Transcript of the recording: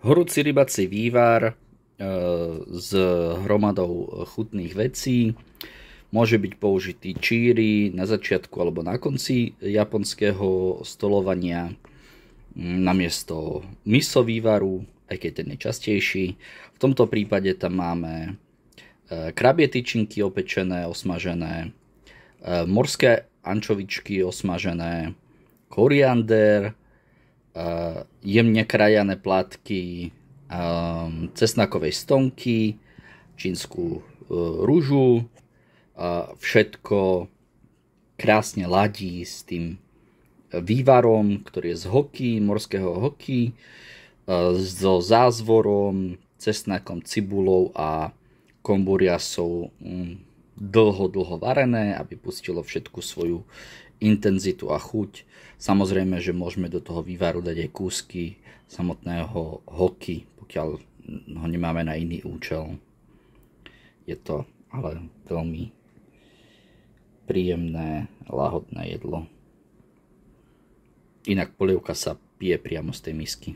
Horúci rybací vývar s hromadou chutných vecí. Môže byť použitý číri na začiatku alebo na konci japonského stolovania namiesto miso vývaru, aj keď ten je častejší. V tomto prípade tam máme krabie tyčinky opečené, osmažené, morské ančovičky osmažené, koriander, jemne krajané plátky cesnakovej stonky, čínsku rúžu. Všetko krásne ladí s tým vývarom, ktorý je z hoky, morského hoky, so zázvorom, cesnakom, cibulou a komburiasou dlho varené, aby pustilo všetku svoju intenzitu a chuť. Samozrejme, že môžeme do toho vývaru dať aj kúsky samotného hoky, pokiaľ ho nemáme na iný účel. Je to ale veľmi príjemné, lahodné jedlo. Inak polievka sa pije priamo z tej misky.